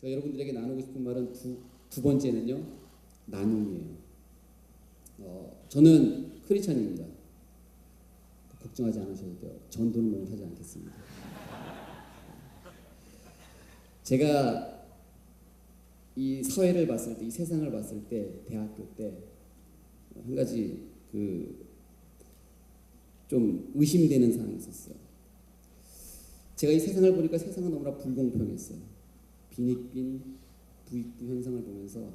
제가 여러분들에게 나누고 싶은 말은 두 번째는요, 나눔이에요. 저는 크리스찬입니다. 걱정하지 않으셔도 돼요. 전도는 오늘 하지 않겠습니다. 제가 이 사회를 봤을 때, 이 세상을 봤을 때, 대학교 때 한 가지 좀 의심되는 사항이 있었어요. 제가 이 세상을 보니까 세상은 너무나 불공평했어요. 빈익빈 부익부 현상을 보면서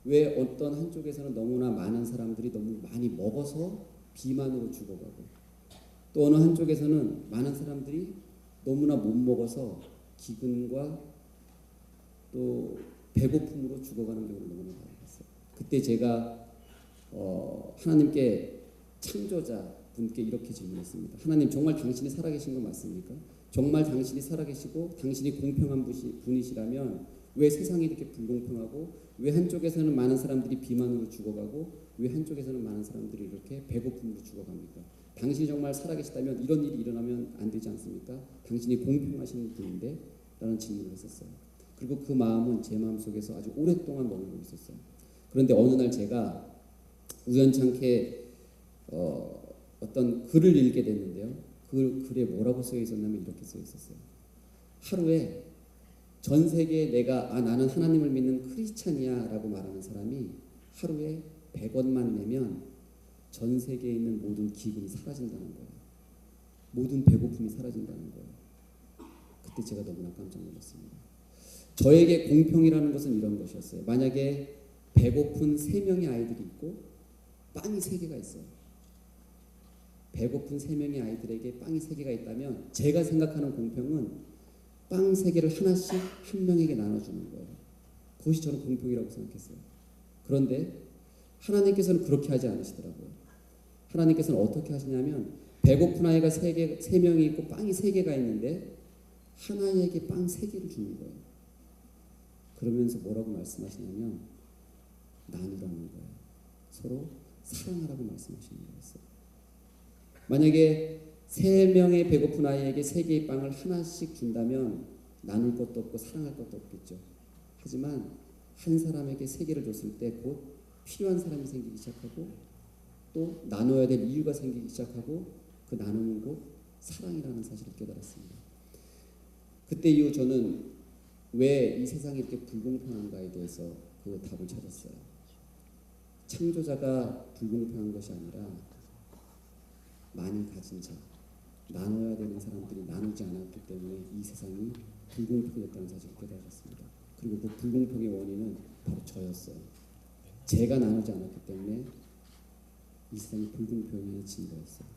왜 어떤 한쪽에서는 너무나 많은 사람들이 너무 많이 먹어서 비만으로 죽어가고, 또 어느 한쪽에서는 많은 사람들이 너무나 못 먹어서 기근과 또 배고픔으로 죽어가는 경우를 너무나 많이 봤어요. 그때 제가 하나님께, 창조자 분께 이렇게 질문했습니다. 하나님, 정말 당신이 살아계신 거 맞습니까? 정말 당신이 살아계시고 당신이 공평한 분이시라면 왜 세상이 이렇게 불공평하고, 왜 한쪽에서는 많은 사람들이 비만으로 죽어가고, 왜 한쪽에서는 많은 사람들이 이렇게 배고픔으로 죽어갑니까? 당신이 정말 살아계시다면 이런 일이 일어나면 안 되지 않습니까? 당신이 공평하신 분인데? 라는 질문을 했었어요. 그리고 그 마음은 제 마음속에서 아주 오랫동안 머물고 있었어요. 그런데 어느 날 제가 우연찮게 어떤 글을 읽게 됐는데요. 그 글에 뭐라고 쓰여 있었냐면 이렇게 쓰여 있었어요. 하루에 전 세계에 나는 하나님을 믿는 크리스찬이야 라고 말하는 사람이 하루에 100원만 내면 전 세계에 있는 모든 기근이 사라진다는 거예요. 모든 배고픔이 사라진다는 거예요. 그때 제가 너무나 깜짝 놀랐습니다. 저에게 공평이라는 것은 이런 것이었어요. 만약에 배고픈 3명의 아이들이 있고 빵이 3개가 있어요. 배고픈 3명의 아이들에게 빵이 3개가 있다면 제가 생각하는 공평은 빵 3개를 하나씩 한 명에게 나눠주는 거예요. 그것이 저는 공평이라고 생각했어요. 그런데 하나님께서는 그렇게 하지 않으시더라고요. 하나님께서는 어떻게 하시냐면 배고픈 아이가 3명이 있고 빵이 3개가 있는데 하나에게 빵 3개를 주는 거예요. 그러면서 뭐라고 말씀하시냐면 나누라는 거예요. 서로 사랑하라고 말씀하시는 거였어요. 만약에 3명의 배고픈 아이에게 3개의 빵을 하나씩 준다면 나눌 것도 없고 사랑할 것도 없겠죠. 하지만 한 사람에게 3개를 줬을 때 곧 필요한 사람이 생기기 시작하고 또 나눠야 될 이유가 생기기 시작하고 그 나누는 곧 사랑이라는 사실을 깨달았습니다. 그때 이후 저는 왜 이 세상이 이렇게 불공평한가에 대해서 그 답을 찾았어요. 창조자가 불공평한 것이 아니라 많이 가진 자, 나눠야 되는 사람들이 나누지 않았기 때문에 이 세상이 불공평했다는 사실을 깨달았습니다. 그리고 그 불공평의 원인은 바로 저였어요. 제가 나누지 않았기 때문에 이 세상이 불공평해진 거였어요.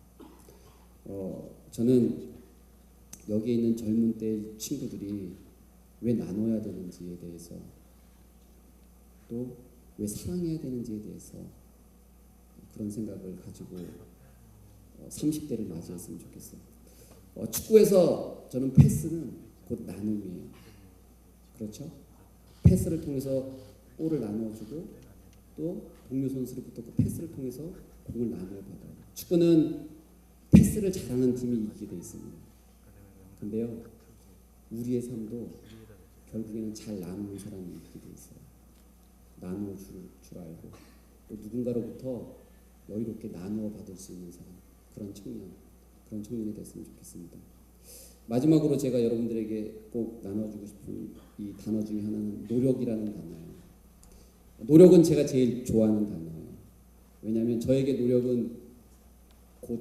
저는 여기에 있는 젊은 때 친구들이 왜 나눠야 되는지에 대해서, 또 왜 사랑해야 되는지에 대해서 그런 생각을 가지고 30대를 맞이했으면 좋겠어요. 축구에서 저는 패스는 곧 나눔이에요. 그렇죠? 패스를 통해서 골을 나누어주고 또 동료 선수로부터 그 패스를 통해서 공을 나누어 받아요. 축구는 패스를 잘하는 팀이 이기게 돼 있습니다. 근데요, 우리의 삶도 결국에는 잘 나누는 사람이 이기게 돼 있어요. 나누어 줄 알고 또 누군가로부터 여유롭게 나누어 받을 수 있는 사람, 그런 청년이 됐으면 좋겠습니다. 마지막으로 제가 여러분들에게 꼭 나눠주고 싶은 이 단어 중에 하나는 노력이라는 단어예요. 노력은 제가 제일 좋아하는 단어예요. 왜냐하면 저에게 노력은 곧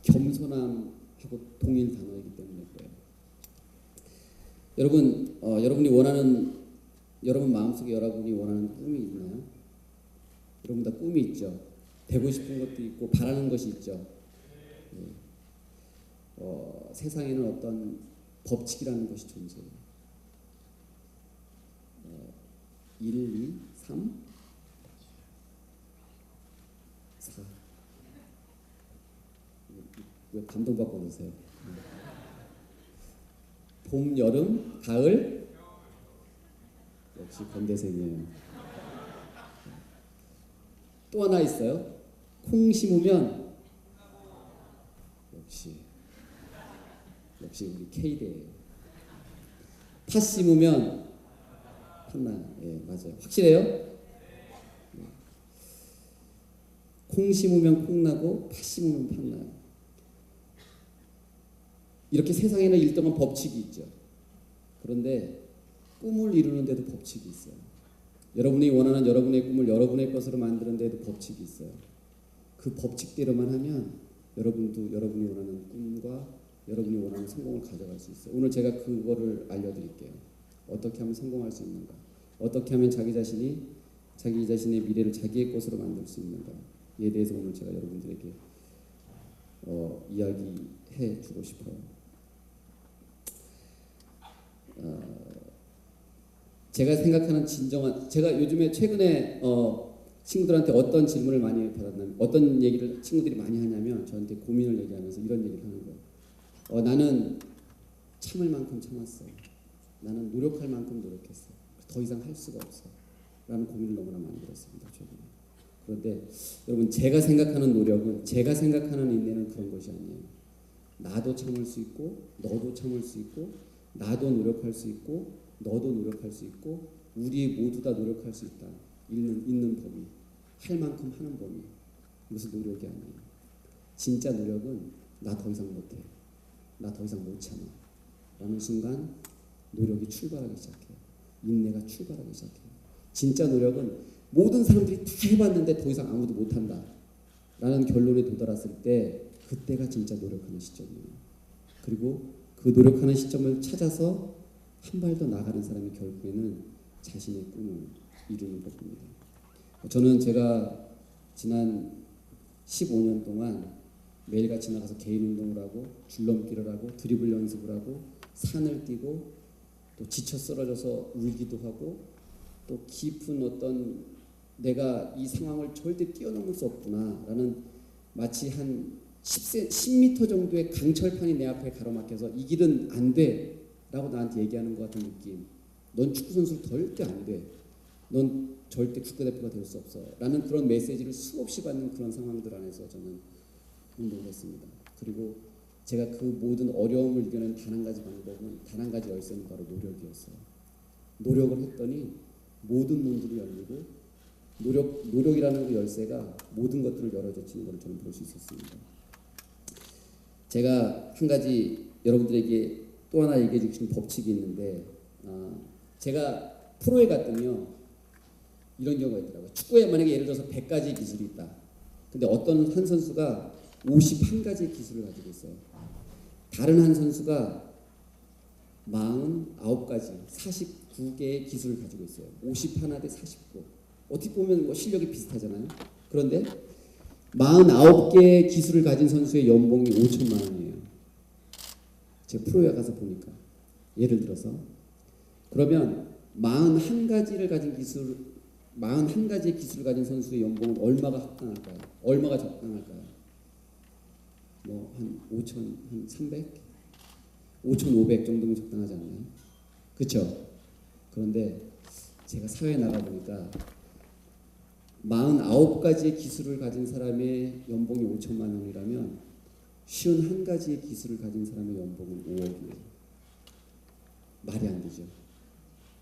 겸손함하고 동일 단어이기 때문에 그래요. 여러분 마음속에 여러분이 원하는 꿈이 있나요? 여러분 다 꿈이 있죠. 되고 싶은 것도 있고 바라는 것이 있죠. 세상에는 어떤 법칙이라는 것이 존재해요. 1, 2, 3, 4. 왜 감동받고 그러세요? 봄, 여름, 가을. 역시 건대생이에요. 또 하나 있어요. 콩 심으면 역시 우리 K대예요. 팥 심으면 팠나? 예, 맞아요. 확실해요? 콩 심으면 콩 나고 팥 심으면 팥 나요. 이렇게 세상에는 일정한 법칙이 있죠. 그런데 꿈을 이루는 데도 법칙이 있어요. 여러분이 원하는 여러분의 꿈을 여러분의 것으로 만드는 데도 법칙이 있어요. 그 법칙대로만 하면 여러분도 여러분이 원하는 꿈과 여러분이 원하는 성공을 가져갈 수 있어요. 오늘 제가 그거를 알려드릴게요. 어떻게 하면 성공할 수 있는가? 어떻게 하면 자기 자신의 미래를 자기의 것으로 만들 수 있는가에 대해서 오늘 제가 여러분들에게 이야기해 주고 싶어요. 제가 생각하는 제가 요즘에 최근에 친구들한테 어떤 질문을 많이 받았냐면, 어떤 얘기를 친구들이 많이 하냐면 저한테 고민을 얘기하면서 이런 얘기를 하는 거예요. 나는 참을 만큼 참았어. 나는 노력할 만큼 노력했어. 더 이상 할 수가 없어. 라는 고민을 너무나 많이 들었습니다. 최근에. 그런데 여러분, 제가 생각하는 노력은, 제가 생각하는 인내는 그런 것이 아니에요. 나도 참을 수 있고 너도 참을 수 있고 나도 노력할 수 있고 너도 노력할 수 있고 우리 모두 다 노력할 수 있다. 있는 범위, 할 만큼 하는 범위. 이것은 노력이 아니에요. 진짜 노력은 나 더 이상 못해, 나 더 이상 못 참아 라는 순간 노력이 출발하기 시작해요. 인내가 출발하기 시작해요. 진짜 노력은 모든 사람들이 다 해봤는데 더 이상 아무도 못한다 라는 결론에 도달했을 때 그때가 진짜 노력하는 시점이에요. 그리고 그 노력하는 시점을 찾아서 한 발 더 나가는 사람이 결국에는 자신의 꿈을 이루는 법입니다. 저는 제가 지난 15년 동안 매일같이 나가서 개인 운동을 하고 줄넘기를 하고 드리블 연습을 하고 산을 뛰고 또 지쳐 쓰러져서 울기도 하고 또 깊은 어떤 내가 이 상황을 절대 뛰어넘을 수 없구나라는 마치 한 10m 정도의 강철판이 내 앞에 가로막혀서 이 길은 안 돼 라고 나한테 얘기하는 것 같은 느낌. 넌 축구선수 절대 안 돼. 넌 절대 국가대표가 될 수 없어 라는 그런 메시지를 수없이 받는 그런 상황들 안에서 저는 운동을 했습니다. 그리고 제가 그 모든 어려움을 이겨낸 단 한 가지 방법은, 단 한 가지 열쇠는 바로 노력이었어요. 노력을 했더니 모든 문들이 열리고 노력이라는 그 열쇠가 모든 것들을 열어젖히는 것을 저는 볼 수 있었습니다. 제가 한 가지 여러분들에게 또 하나 얘기해 주신 법칙이 있는데, 제가 프로에 갔더니요 이런 경우가 있더라고요. 축구에 만약에 예를 들어서 100가지 기술이 있다. 근데 어떤 한 선수가 51가지의 기술을 가지고 있어요. 다른 한 선수가 49가지, 49개의 기술을 가지고 있어요. 51 대 49. 어떻게 보면 뭐 실력이 비슷하잖아요. 그런데 49개의 기술을 가진 선수의 연봉이 5천만 원이에요. 제가 프로에 가서 보니까. 예를 들어서 그러면 41가지를 가진 41가지의 기술을 가진 선수의 연봉은 얼마가 합당할까요? 얼마가 적당할까요? 뭐 한 5천, 한 300? 5,500 정도면 적당하지 않나요? 그렇죠? 그런데 제가 사회에 나가보니까 49가지의 기술을 가진 사람의 연봉이 5천만 원이라면 51가지의 기술을 가진 사람의 연봉은 5억이에요. 말이 안 되죠.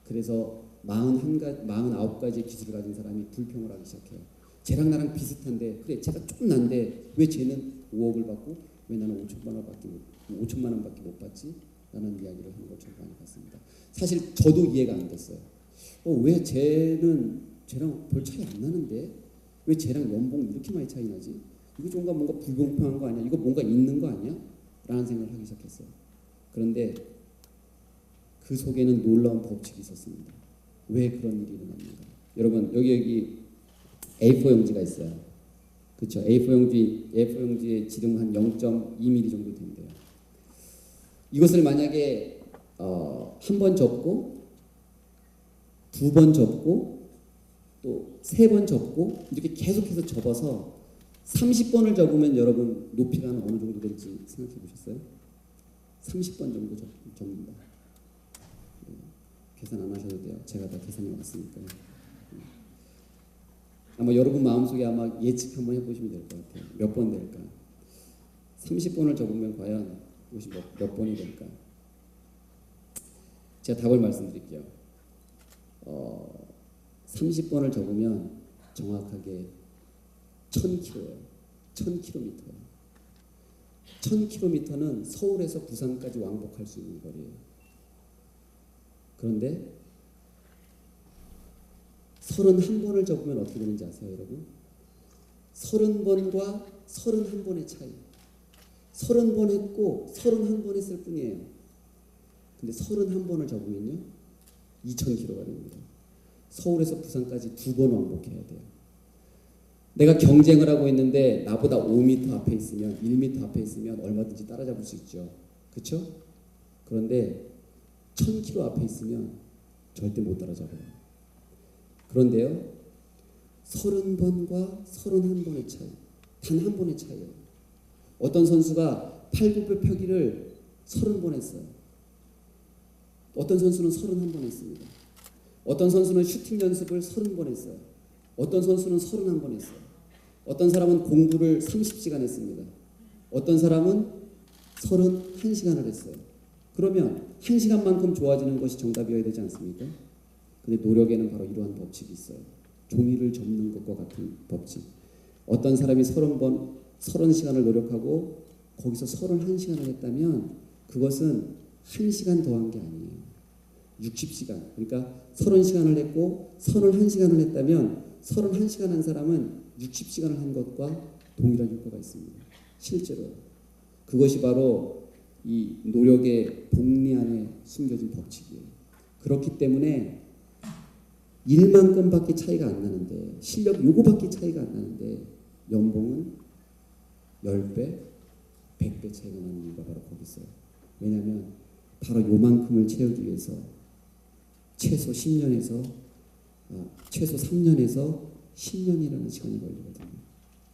그래서 49가지의 기술을 가진 사람이 불평을 하기 시작해요. 쟤랑 나랑 비슷한데, 그래 쟤가 조금 난데 왜 쟤는 5억을 받고 왜 나는 5천만 원밖에 못 받지? 라는 이야기를 하는 걸 저도 많이 봤습니다. 사실 저도 이해가 안 됐어요. 왜 쟤는 쟤랑 별 차이 안 나는데 왜 쟤랑 연봉 이렇게 많이 차이 나지? 이거 뭔가 불공평한 거 아니야? 이거 뭔가 있는 거 아니야? 라는 생각을 하기 시작했어요. 그런데 그 속에는 놀라운 법칙이 있었습니다. 왜 그런 일이 일어났는가? 여러분 여기 A4 용지가 있어요. 그렇죠? A4 용지의 지름 한 0.2mm 정도 된대요. 이것을 만약에 한 번 접고 두 번 접고 또 세 번 접고 이렇게 계속해서 접어서 30번을 접으면 여러분 높이가 어느 정도 될지 생각해 보셨어요? 30번 정도 접는다. 계산 안 하셔도 돼요. 제가 다 계산해 왔으니까요. 아마 여러분 마음속에 아마 예측 한번 해보시면 될 것 같아요. 몇 번 될까? 30번을 접으면 과연 이것이 몇 번이 될까? 제가 답을 말씀드릴게요. 30번을 적으면 정확하게 1000km예요. 1000km. 1000km는 서울에서 부산까지 왕복할 수 있는 거리예요. 그런데 31번을 적으면 어떻게 되는지 아세요, 여러분? 30번과 31번의 차이. 30번 했고 31번 했을 뿐이에요. 근데 31번을 적으면요 2000km가 됩니다. 서울에서 부산까지 2번 왕복해야 돼요. 내가 경쟁을 하고 있는데 나보다 5m 앞에 있으면 1m 앞에 있으면 얼마든지 따라잡을 수 있죠. 그렇죠? 그런데 1000km 앞에 있으면 절대 못 따라잡아요. 그런데요 30번과 31번의 차이, 단 한 번의 차이예요. 어떤 선수가 팔굽혀 펴기를 30번 했어요. 어떤 선수는 31번 했습니다. 어떤 선수는 슈팅 연습을 30번 했어요. 어떤 선수는 31번 했어요. 어떤 사람은 공부를 30시간 했습니다. 어떤 사람은 31시간을 했어요. 그러면 1시간만큼 좋아지는 것이 정답이어야 되지 않습니까? 근데 노력에는 바로 이러한 법칙이 있어요. 종이를 접는 것과 같은 법칙. 어떤 사람이 30시간을 노력하고 거기서 31시간을 했다면 그것은 1시간 더한 게 아니에요. 60시간. 그러니까 30시간을 했고 31시간을 했다면 31시간 한 사람은 60시간을 한 것과 동일한 효과가 있습니다. 실제로. 그것이 바로 이 노력의 복리 안에 숨겨진 법칙이에요. 그렇기 때문에 일만큼밖에 차이가 안 나는데, 실력 요거밖에 차이가 안 나는데 연봉은 10배, 100배 차이가 나는 이유가 바로 거기 있어요. 왜냐하면 바로 요만큼을 채우기 위해서 최소 10년에서 최소 3년에서 10년이라는 시간이 걸리거든요.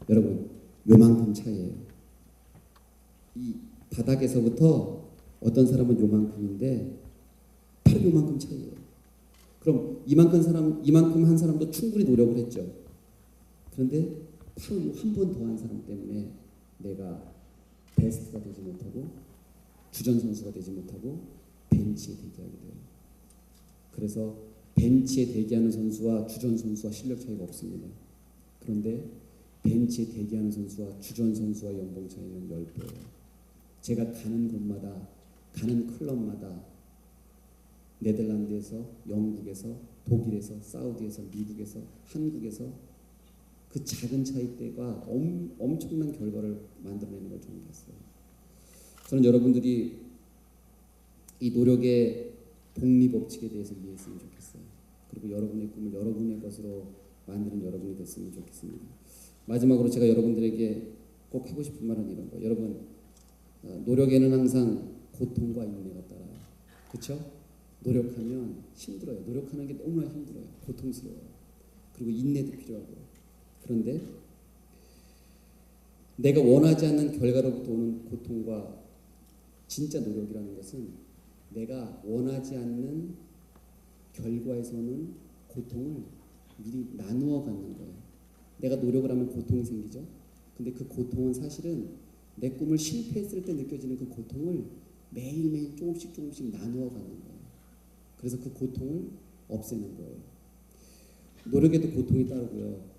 여러분, 요만큼 차이예요. 이 바닥에서부터 어떤 사람은 요만큼인데 바로 요만큼 차이예요. 그럼 이만큼 한 사람도 충분히 노력을 했죠. 그런데 바로 한 번 더 한 사람 때문에 내가 베스트가 되지 못하고 주전 선수가 되지 못하고 벤치에 대기하게 돼요. 그래서 벤치에 대기하는 선수와 주전 선수와 실력 차이가 없습니다. 그런데 벤치에 대기하는 선수와 주전 선수와 연봉 차이는 10배예요. 제가 가는 곳마다, 가는 클럽마다 네덜란드에서, 영국에서, 독일에서, 사우디에서, 미국에서, 한국에서 그 작은 차이대가 엄청난 결과를 만들어내는 걸 저는 봤어요. 저는 여러분들이 이 노력의 복리법칙에 대해서 이해했으면 좋겠어요. 그리고 여러분의 꿈을 여러분의 것으로 만드는 여러분이 됐으면 좋겠습니다. 마지막으로 제가 여러분들에게 꼭 하고 싶은 말은 이런 거예요. 여러분, 노력에는 항상 고통과 인내가 따라요. 그렇죠? 노력하면 힘들어요. 노력하는 게 너무나 힘들어요. 고통스러워요. 그리고 인내도 필요하고. 그런데 내가 원하지 않는 결과로부터 오는 고통과 진짜 노력이라는 것은 내가 원하지 않는 결과에서 오는 고통을 미리 나누어 갖는 거예요. 내가 노력을 하면 고통이 생기죠. 근데 그 고통은 사실은 내 꿈을 실패했을 때 느껴지는 그 고통을 매일매일 조금씩 나누어 가는 거예요. 그래서 그 고통을 없애는 거예요. 노력에도 고통이 따르고요.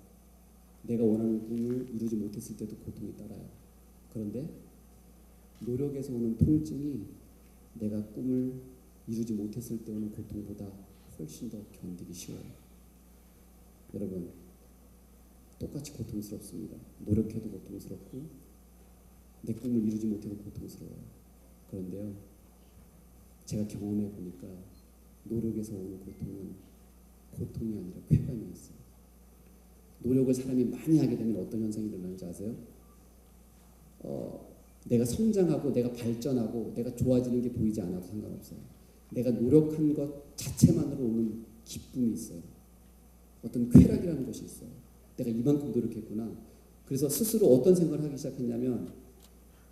내가 원하는 꿈을 이루지 못했을 때도 고통이 따라요. 그런데 노력에서 오는 통증이 내가 꿈을 이루지 못했을 때 오는 고통보다 훨씬 더 견디기 쉬워요. 여러분, 똑같이 고통스럽습니다. 노력해도 고통스럽고 내 꿈을 이루지 못해도 고통스러워요. 그런데요, 제가 경험해 보니까 노력에서 오는 고통은 고통이 아니라 쾌감이 있어요. 노력을 사람이 많이 하게 되면 어떤 현상이 일어나는지 아세요? 내가 성장하고 내가 발전하고 내가 좋아지는 게 보이지 않아도 상관없어요. 내가 노력한 것 자체만으로 오는 기쁨이 있어요. 어떤 쾌락이라는 것이 있어요. 내가 이만큼 노력했구나. 그래서 스스로 어떤 생각을 하기 시작했냐면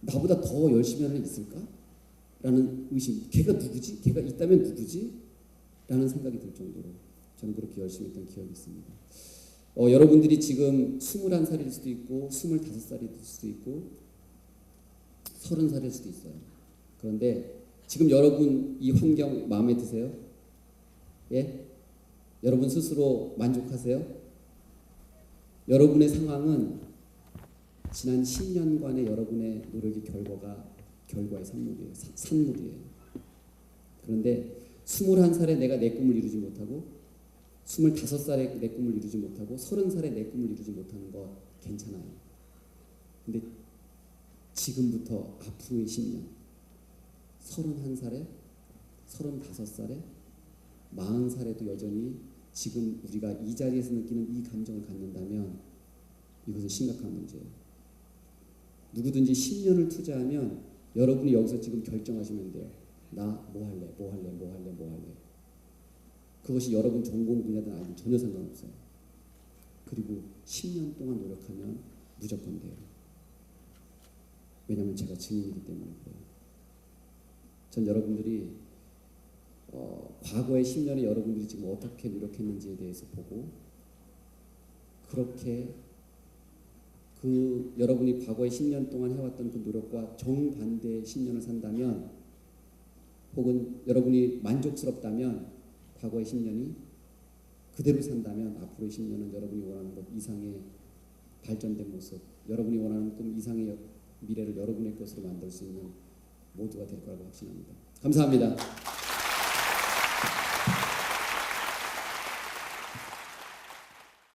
나보다 더 열심히 하는 애 있을까? 라는 의심. 걔가 누구지? 걔가 있다면 누구지? 라는 생각이 들 정도로 저는 그렇게 열심히 했던 기억이 있습니다. 여러분들이 지금 21살일 수도 있고 25살일 수도 있고 30살일 수도 있어요. 그런데 지금 여러분 이 환경 마음에 드세요? 예? 여러분 스스로 만족하세요? 여러분의 상황은 지난 10년간의 여러분의 노력의 결과의 산물이에요. 그런데 21살에 내가 내 꿈을 이루지 못하고 25살에 내 꿈을 이루지 못하고 30살에 내 꿈을 이루지 못하는 거 괜찮아요. 근데 지금부터 앞으로의 10년 31살에 35살에 40살에도 여전히 지금 우리가 이 자리에서 느끼는 이 감정을 갖는다면 이것은 심각한 문제예요. 누구든지 10년을 투자하면 여러분이 여기서 지금 결정하시면 돼요. 나 뭐 할래? 그것이 여러분 전공 분야든 아니든 전혀 상관없어요. 그리고 10년 동안 노력하면 무조건 돼요. 왜냐하면 제가 증인이기 때문에 그래요. 전 여러분들이 과거의 10년에 여러분들이 지금 어떻게 노력했는지에 대해서 보고 그렇게 여러분이 과거의 10년 동안 해왔던 그 노력과 정반대의 10년을 산다면 혹은 여러분이 만족스럽다면 과거의 10년이 그대로 산다면 앞으로의 10년은 여러분이 원하는 것 이상의 발전된 모습, 여러분이 원하는 꿈 이상의 미래를 여러분의 것으로 만들 수 있는 모두가 될 거라고 확신합니다. 감사합니다.